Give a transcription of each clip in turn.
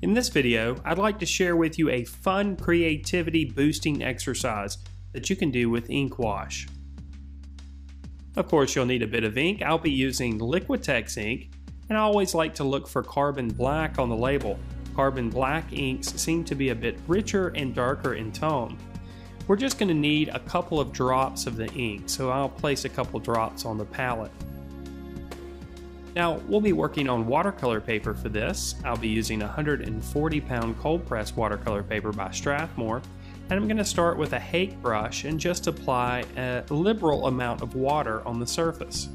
In this video, I'd like to share with you a fun creativity boosting exercise that you can do with ink wash. Of course, you'll need a bit of ink. I'll be using Liquitex ink, and I always like to look for carbon black on the label. Carbon black inks seem to be a bit richer and darker in tone. We're just going to need a couple of drops of the ink, so I'll place a couple drops on the palette. Now, we'll be working on watercolor paper for this. I'll be using 140 pound cold press watercolor paper by Strathmore, and I'm going to start with a hake brush and just apply a liberal amount of water on the surface.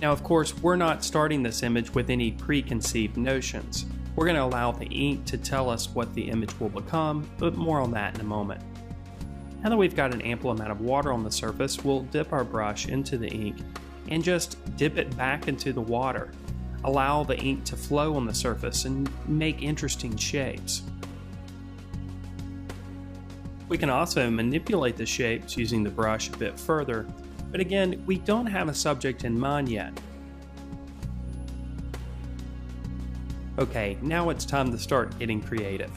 Now, of course, we're not starting this image with any preconceived notions. We're going to allow the ink to tell us what the image will become, but more on that in a moment. Now that we've got an ample amount of water on the surface, we'll dip our brush into the ink and just dip it back into the water. Allow the ink to flow on the surface and make interesting shapes. We can also manipulate the shapes using the brush a bit further, but again, we don't have a subject in mind yet. Okay, now it's time to start getting creative.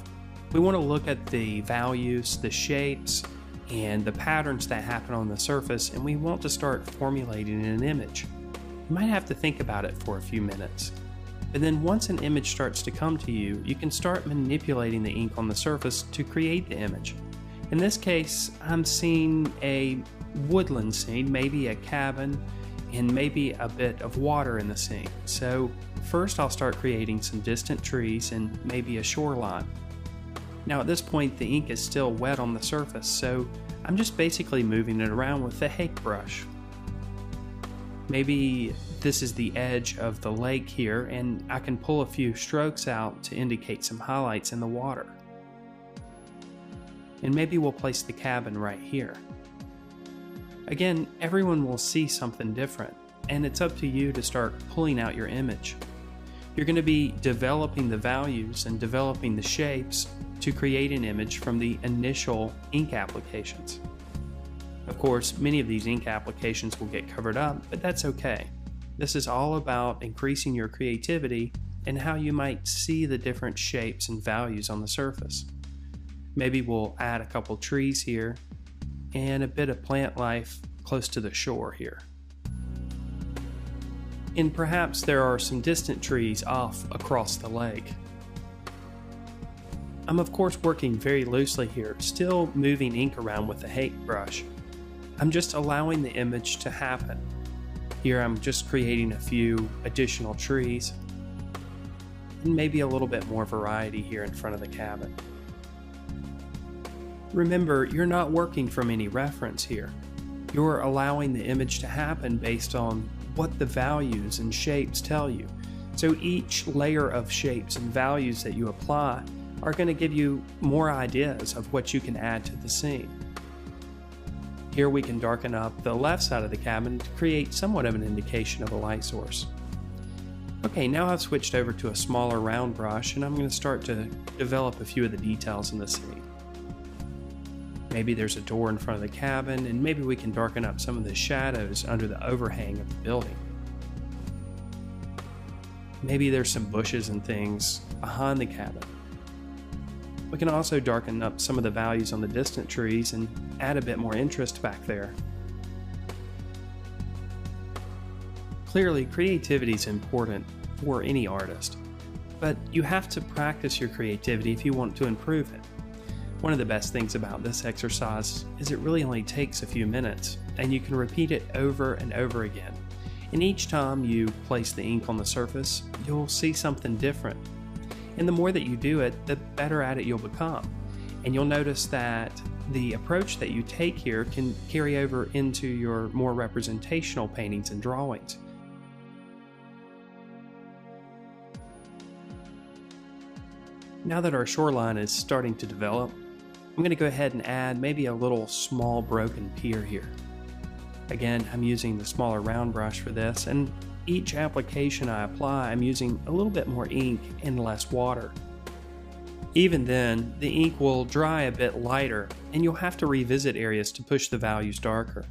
We want to look at the values, the shapes, and the patterns that happen on the surface, and we want to start formulating an image. You might have to think about it for a few minutes. But then once an image starts to come to you, you can start manipulating the ink on the surface to create the image. In this case, I'm seeing a woodland scene, maybe a cabin, and maybe a bit of water in the scene. So first I'll start creating some distant trees and maybe a shoreline. Now at this point the ink is still wet on the surface, so I'm just basically moving it around with the hake brush. Maybe this is the edge of the lake here, and I can pull a few strokes out to indicate some highlights in the water. And maybe we'll place the cabin right here. Again, everyone will see something different, and it's up to you to start pulling out your image. You're going to be developing the values and developing the shapes to create an image from the initial ink applications. Of course, many of these ink applications will get covered up, but that's okay. This is all about increasing your creativity and how you might see the different shapes and values on the surface. Maybe we'll add a couple trees here and a bit of plant life close to the shore here. And perhaps there are some distant trees off across the lake. I'm of course working very loosely here, still moving ink around with the hake brush. I'm just allowing the image to happen. Here I'm just creating a few additional trees, and maybe a little bit more variety here in front of the cabin. Remember, you're not working from any reference here. You're allowing the image to happen based on what the values and shapes tell you. So each layer of shapes and values that you apply are going to give you more ideas of what you can add to the scene. Here we can darken up the left side of the cabin to create somewhat of an indication of a light source. Okay, now I've switched over to a smaller round brush, and I'm going to start to develop a few of the details in the scene. Maybe there's a door in front of the cabin, and maybe we can darken up some of the shadows under the overhang of the building. Maybe there's some bushes and things behind the cabin. We can also darken up some of the values on the distant trees and add a bit more interest back there. Clearly, creativity is important for any artist, but you have to practice your creativity if you want to improve it. One of the best things about this exercise is it really only takes a few minutes, and you can repeat it over and over again. And each time you place the ink on the surface, you'll see something different. And the more that you do it, the better at it you'll become. And you'll notice that the approach that you take here can carry over into your more representational paintings and drawings. Now that our shoreline is starting to develop, I'm going to go ahead and add maybe a little small broken pier here. Again, I'm using the smaller round brush for this, and each application I apply, I'm using a little bit more ink and less water. Even then, the ink will dry a bit lighter, and you'll have to revisit areas to push the values darker.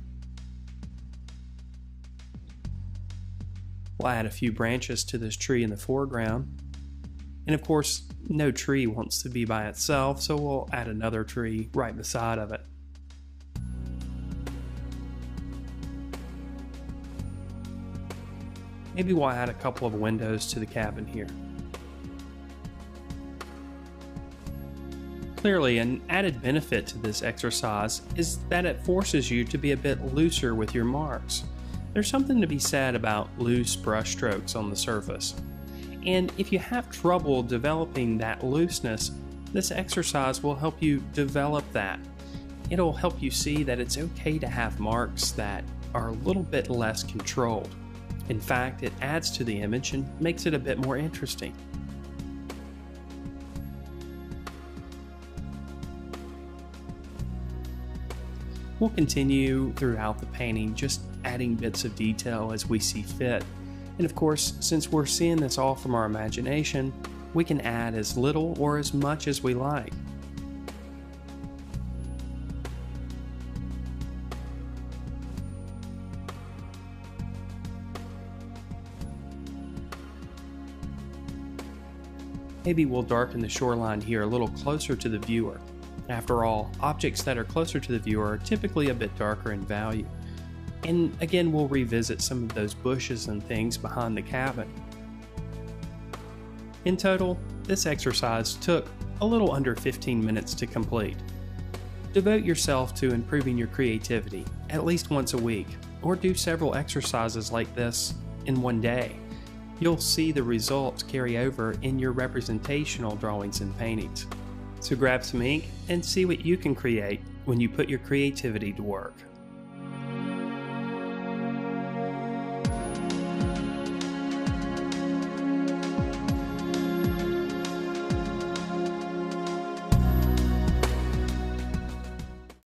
We'll add a few branches to this tree in the foreground, And of course, no tree wants to be by itself, so we'll add another tree right beside of it. Maybe we'll add a couple of windows to the cabin here. Clearly, an added benefit to this exercise is that it forces you to be a bit looser with your marks. There's something to be said about loose brush strokes on the surface. And if you have trouble developing that looseness, this exercise will help you develop that. It'll help you see that it's okay to have marks that are a little bit less controlled. In fact, it adds to the image and makes it a bit more interesting. We'll continue throughout the painting, just adding bits of detail as we see fit. And of course, since we're seeing this all from our imagination, we can add as little or as much as we like. Maybe we'll darken the shoreline here a little closer to the viewer. After all, objects that are closer to the viewer are typically a bit darker in value. And again, we'll revisit some of those bushes and things behind the cabin. In total, this exercise took a little under 15 minutes to complete. Devote yourself to improving your creativity at least once a week, or do several exercises like this in one day. You'll see the results carry over in your representational drawings and paintings. So grab some ink and see what you can create when you put your creativity to work.